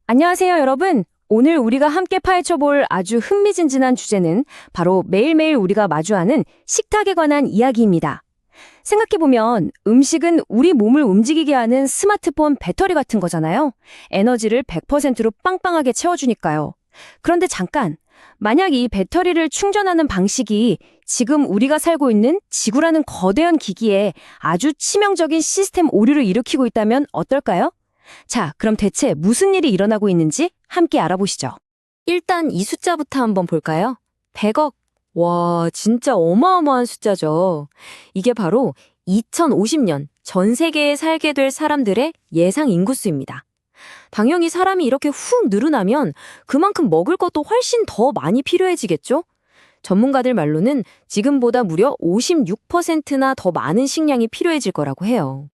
안녕하세요, 여러분. 오늘 우리가 함께 파헤쳐볼 아주 흥미진진한 주제는 바로 매일매일 우리가 마주하는 식탁에 관한 이야기입니다. 생각해보면 음식은 우리 몸을 움직이게 하는 스마트폰 배터리 같은 거잖아요. 에너지를 100%로 빵빵하게 채워주니까요. 그런데 잠깐, 만약 이 배터리를 충전하는 방식이 지금 우리가 살고 있는 지구라는 거대한 기기에 아주 치명적인 시스템 오류를 일으키고 있다면 어떨까요? 자, 그럼 대체 무슨 일이 일어나고 있는지 함께 알아보시죠. 일단 이 숫자부터 한번 볼까요? 100억. 와, 진짜 어마어마한 숫자죠. 이게 바로 2050년 전 세계에 살게 될 사람들의 예상 인구수입니다. 당연히 사람이 이렇게 훅 늘어나면 그만큼 먹을 것도 훨씬 더 많이 필요해지겠죠? 전문가들 말로는 지금보다 무려 56%나 더 많은 식량이 필요해질 거라고 해요.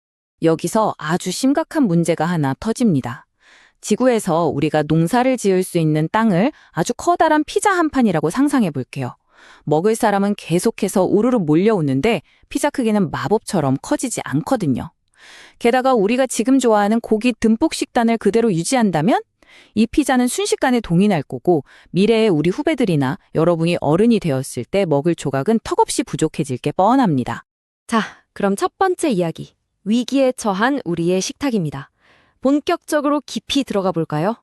여기서 아주 심각한 문제가 하나 터집니다. 지구에서 우리가 농사를 지을 수 있는 땅을 아주 커다란 피자 한 판이라고 상상해 볼게요. 먹을 사람은 계속해서 우르르 몰려오는데 피자 크기는 마법처럼 커지지 않거든요. 게다가 우리가 지금 좋아하는 고기 듬뿍 식단을 그대로 유지한다면 이 피자는 순식간에 동이 날 거고 미래의 우리 후배들이나 여러분이 어른이 되었을 때 먹을 조각은 턱없이 부족해질 게 뻔합니다. 자, 그럼 첫 번째 이야기. 위기에 처한 우리의 식탁입니다. 본격적으로 깊이 들어가 볼까요?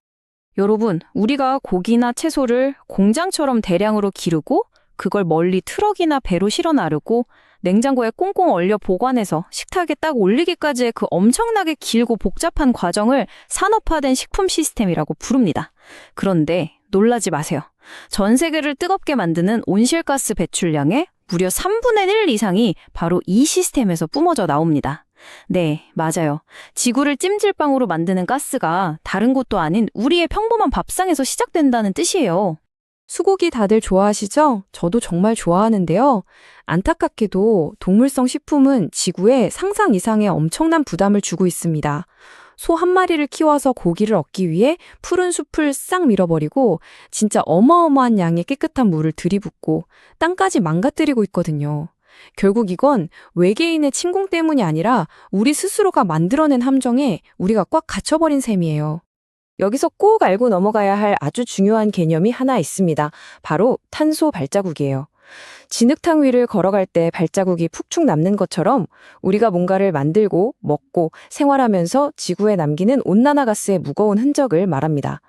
여러분, 우리가 고기나 채소를 공장처럼 대량으로 기르고 그걸 멀리 트럭이나 배로 실어 나르고 냉장고에 꽁꽁 얼려 보관해서 식탁에 딱 올리기까지의 그 엄청나게 길고 복잡한 과정을 산업화된 식품 시스템이라고 부릅니다. 그런데 놀라지 마세요. 전 세계를 뜨겁게 만드는 온실가스 배출량의 무려 3분의 1 이상이 바로 이 시스템에서 뿜어져 나옵니다. 네, 맞아요. 지구를 찜질방으로 만드는 가스가 다른 곳도 아닌 우리의 평범한 밥상에서 시작된다는 뜻이에요. 수고기 다들 좋아하시죠? 저도 정말 좋아하는데요. 안타깝게도 동물성 식품은 지구에 상상 이상의 엄청난 부담을 주고 있습니다. 소 한 마리를 키워서 고기를 얻기 위해 푸른 숲을 싹 밀어버리고 진짜 어마어마한 양의 깨끗한 물을 들이붓고 땅까지 망가뜨리고 있거든요. 결국 이건 외계인의 침공 때문이 아니라 우리 스스로가 만들어낸 함정에 우리가 꽉 갇혀버린 셈이에요. 여기서 꼭 알고 넘어가야 할 아주 중요한 개념이 하나 있습니다. 바로 탄소 발자국이에요. 진흙탕 위를 걸어갈 때 발자국이 푹푹 남는 것처럼 우리가 뭔가를 만들고 먹고 생활하면서 지구에 남기는 온난화가스의 무거운 흔적을 말합니다.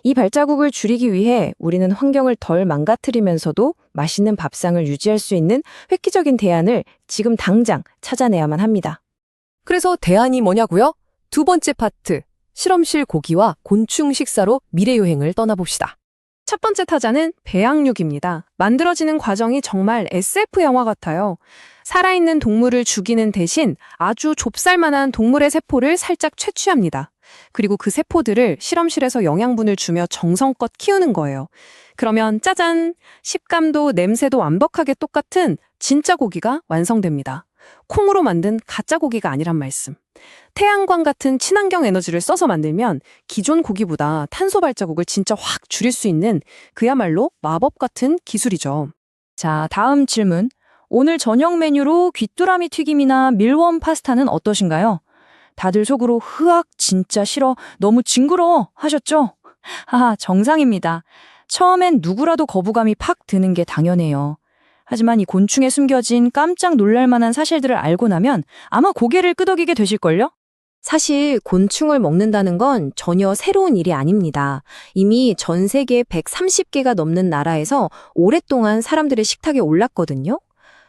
이 발자국을 줄이기 위해 우리는 환경을 덜 망가뜨리면서도 맛있는 밥상을 유지할 수 있는 획기적인 대안을 지금 당장 찾아내야만 합니다. 그래서 대안이 뭐냐고요? 두 번째 파트, 실험실 고기와 곤충 식사로 미래 여행을 떠나봅시다. 첫 번째 타자는 배양육입니다. 만들어지는 과정이 정말 SF 영화 같아요. 살아있는 동물을 죽이는 대신 아주 좁쌀만한 동물의 세포를 살짝 채취합니다. 그리고 그 세포들을 실험실에서 영양분을 주며 정성껏 키우는 거예요. 그러면 짜잔! 식감도 냄새도 완벽하게 똑같은 진짜 고기가 완성됩니다. 콩으로 만든 가짜 고기가 아니란 말씀. 태양광 같은 친환경 에너지를 써서 만들면 기존 고기보다 탄소 발자국을 진짜 확 줄일 수 있는 그야말로 마법 같은 기술이죠. 자, 다음 질문. 오늘 저녁 메뉴로 귀뚜라미 튀김이나 밀웜 파스타는 어떠신가요? 다들 속으로 흐악 진짜 싫어 너무 징그러워 하셨죠? 하하, 정상입니다. 처음엔 누구라도 거부감이 팍 드는 게 당연해요. 하지만 이 곤충에 숨겨진 깜짝 놀랄 만한 사실들을 알고 나면 아마 고개를 끄덕이게 되실걸요? 사실 곤충을 먹는다는 건 전혀 새로운 일이 아닙니다. 이미 전 세계 130개가 넘는 나라에서 오랫동안 사람들의 식탁에 올랐거든요.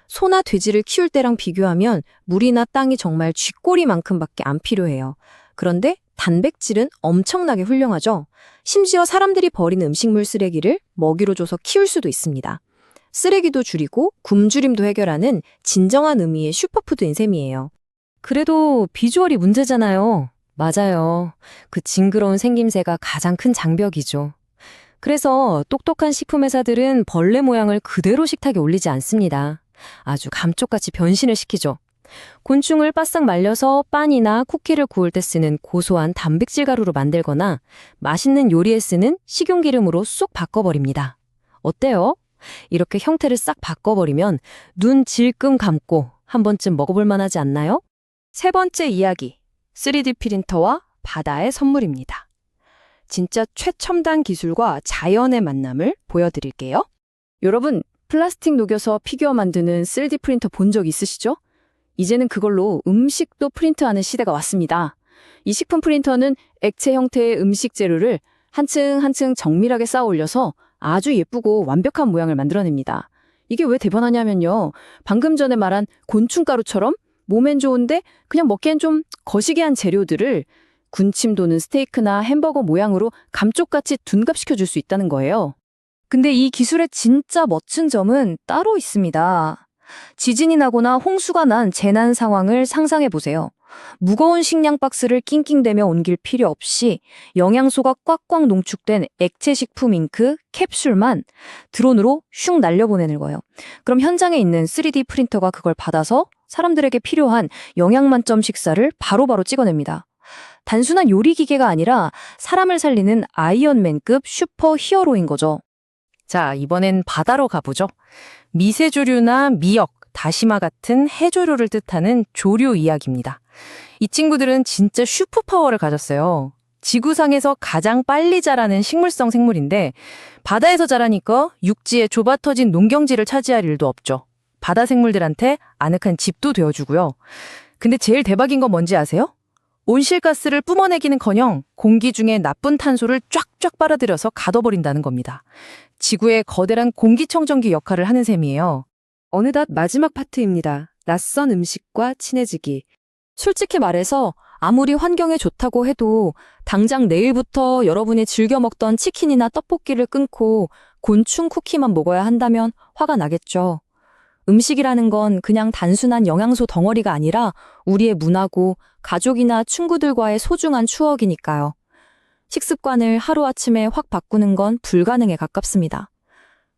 소나 돼지를 키울 때랑 비교하면 물이나 땅이 정말 쥐꼬리만큼밖에 안 필요해요. 그런데 단백질은 엄청나게 훌륭하죠. 심지어 사람들이 버리는 음식물 쓰레기를 먹이로 줘서 키울 수도 있습니다. 쓰레기도 줄이고 굶주림도 해결하는 진정한 의미의 슈퍼푸드인 셈이에요. 그래도 비주얼이 문제잖아요. 맞아요. 그 징그러운 생김새가 가장 큰 장벽이죠. 그래서 똑똑한 식품회사들은 벌레 모양을 그대로 식탁에 올리지 않습니다. 아주 감쪽같이 변신을 시키죠. 곤충을 바싹 말려서 빵이나 쿠키를 구울 때 쓰는 고소한 단백질 가루로 만들거나 맛있는 요리에 쓰는 식용기름으로 쏙 바꿔버립니다. 어때요? 이렇게 형태를 싹 바꿔버리면 눈 질끈 감고 한 번쯤 먹어볼 만하지 않나요? 세 번째 이야기, 3D 프린터와 바다의 선물입니다. 진짜 최첨단 기술과 자연의 만남을 보여드릴게요. 여러분, 플라스틱 녹여서 피규어 만드는 3D 프린터 본 적 있으시죠? 이제는 그걸로 음식도 프린트하는 시대가 왔습니다. 이 식품 프린터는 액체 형태의 음식 재료를 한 층 한 층 정밀하게 쌓아 올려서 아주 예쁘고 완벽한 모양을 만들어냅니다. 이게 왜 대단하냐면요. 방금 전에 말한 곤충가루처럼 몸엔 좋은데 그냥 먹기엔 좀 거시기한 재료들을 군침 도는 스테이크나 햄버거 모양으로 감쪽같이 둔갑시켜줄 수 있다는 거예요. 근데 이 기술의 진짜 멋진 점은 따로 있습니다. 지진이 나거나 홍수가 난 재난 상황을 상상해 보세요. 무거운 식량 박스를 낑낑대며 옮길 필요 없이 영양소가 꽉꽉 농축된 액체 식품 잉크, 캡슐만 드론으로 슝 날려보내는 거예요. 그럼 현장에 있는 3D 프린터가 그걸 받아서 사람들에게 필요한 영양 만점 식사를 바로바로 찍어냅니다. 단순한 요리 기계가 아니라 사람을 살리는 아이언맨급 슈퍼 히어로인 거죠. 자, 이번엔 바다로 가보죠. 미세조류나 미역, 다시마 같은 해조류를 뜻하는 조류 이야기입니다. 이 친구들은 진짜 슈퍼파워를 가졌어요. 지구상에서 가장 빨리 자라는 식물성 생물인데 바다에서 자라니까 육지에 좁아터진 농경지를 차지할 일도 없죠. 바다 생물들한테 아늑한 집도 되어주고요. 근데 제일 대박인 건 뭔지 아세요? 온실가스를 뿜어내기는커녕 공기 중에 나쁜 탄소를 쫙쫙 빨아들여서 가둬버린다는 겁니다. 지구의 거대한 공기청정기 역할을 하는 셈이에요. 어느덧 마지막 파트입니다. 낯선 음식과 친해지기. 솔직히 말해서 아무리 환경에 좋다고 해도 당장 내일부터 여러분이 즐겨 먹던 치킨이나 떡볶이를 끊고 곤충 쿠키만 먹어야 한다면 화가 나겠죠. 음식이라는 건 그냥 단순한 영양소 덩어리가 아니라 우리의 문화고 가족이나 친구들과의 소중한 추억이니까요. 식습관을 하루아침에 확 바꾸는 건 불가능에 가깝습니다.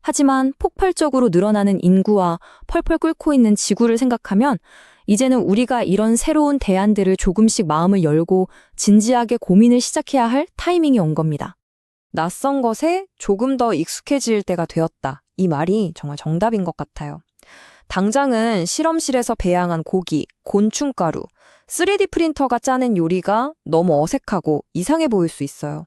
하지만 폭발적으로 늘어나는 인구와 펄펄 끓고 있는 지구를 생각하면 이제는 우리가 이런 새로운 대안들을 조금씩 마음을 열고 진지하게 고민을 시작해야 할 타이밍이 온 겁니다. 낯선 것에 조금 더 익숙해질 때가 되었다. 이 말이 정말 정답인 것 같아요. 당장은 실험실에서 배양한 고기, 곤충가루, 3D 프린터가 짜낸 요리가 너무 어색하고 이상해 보일 수 있어요.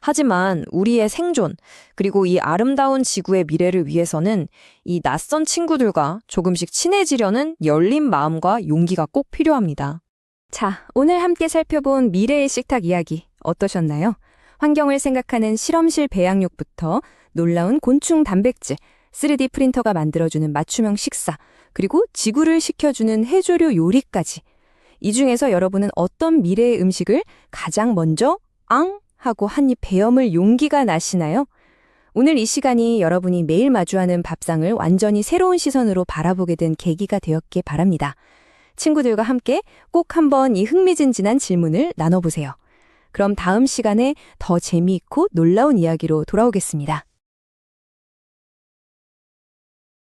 하지만 우리의 생존, 그리고 이 아름다운 지구의 미래를 위해서는 이 낯선 친구들과 조금씩 친해지려는 열린 마음과 용기가 꼭 필요합니다. 자, 오늘 함께 살펴본 미래의 식탁 이야기 어떠셨나요? 환경을 생각하는 실험실 배양육부터 놀라운 곤충 단백질, 3D 프린터가 만들어주는 맞춤형 식사, 그리고 지구를 식혀주는 해조류 요리까지. 이 중에서 여러분은 어떤 미래의 음식을 가장 먼저 앙! 하고 한 입 베어물 용기가 나시나요? 오늘 이 시간이 여러분이 매일 마주하는 밥상을 완전히 새로운 시선으로 바라보게 된 계기가 되었길 바랍니다. 친구들과 함께 꼭 한번 이 흥미진진한 질문을 나눠보세요. 그럼 다음 시간에 더 재미있고 놀라운 이야기로 돌아오겠습니다.